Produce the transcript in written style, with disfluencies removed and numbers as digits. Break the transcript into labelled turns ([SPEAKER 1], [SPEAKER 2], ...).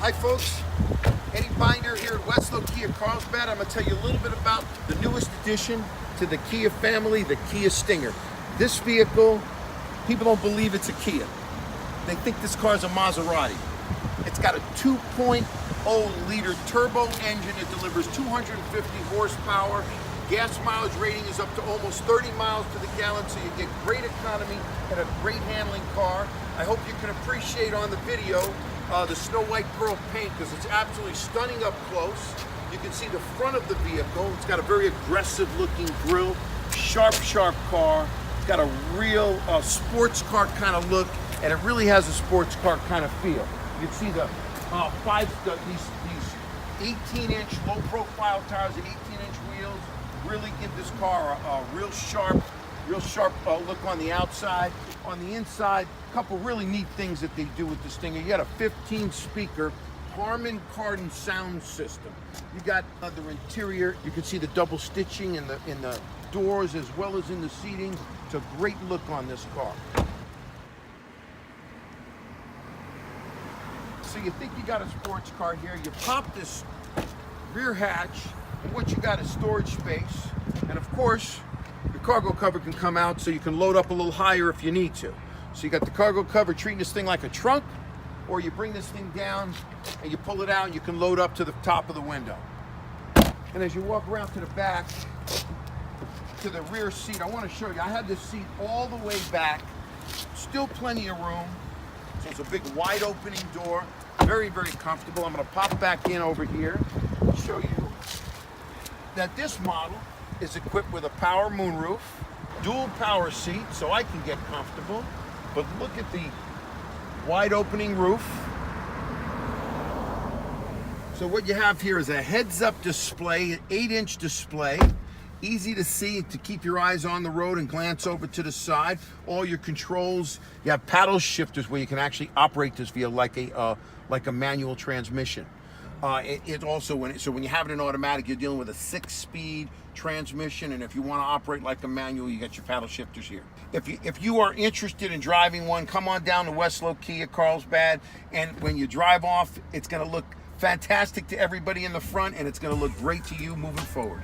[SPEAKER 1] Hi folks, Eddie Binder here at Westlow Kia Carlsbad. I'm going to tell you a little bit about the newest addition to the Kia family, the Kia Stinger. This vehicle, people don't believe it's a Kia. They think this car is a Maserati. It's got a 2.0 liter turbo engine. It delivers 250 horsepower. Gas mileage rating is up to almost 30 miles to the gallon, so you get great economy and a great handling car. I hope you can appreciate on the video the snow white pearl paint, because it's absolutely stunning up close. You can see the front of the vehicle. It's got a very aggressive looking grille, sharp car. It's got a real sports car kind of look, and it really has a sports car kind of feel. You can see the these 18-inch low profile tires and 18-inch wheels really give this car a real sharp look on the outside. On the inside, a couple really neat things that they do with the Stinger. You got a 15-speaker Harman Kardon sound system. You got the interior. You can see the double stitching in the doors as well as in the seating. It's a great look on this car. So you think you got a sports car here. You pop this rear hatch, and what you got is storage space. And of course, your cargo cover can come out so you can load up a little higher if you need to. So you got the cargo cover treating this thing like a trunk, or you bring this thing down and you pull it out and you can load up to the top of the window. And as you walk around to the back, to the rear seat, I want to show you, I had this seat all the way back, still plenty of room. So it's a big wide opening door, very, very comfortable. I'm going to pop back in over here and show you that this model is equipped with a power moonroof, dual power seat, so I can get comfortable. But look at the wide opening roof. So what you have here is a heads-up display, an 8-inch display, easy to see, to keep your eyes on the road and glance over to the side. All your controls, you have paddle shifters where you can actually operate this vehicle like a manual transmission. It also, when you have it in automatic, you're dealing with a 6-speed transmission, and if you want to operate like a manual, you got your paddle shifters here. If you are interested in driving one, come on down to Westlow Kia Carlsbad, and when you drive off, it's going to look fantastic to everybody in the front, and it's going to look great to you moving forward.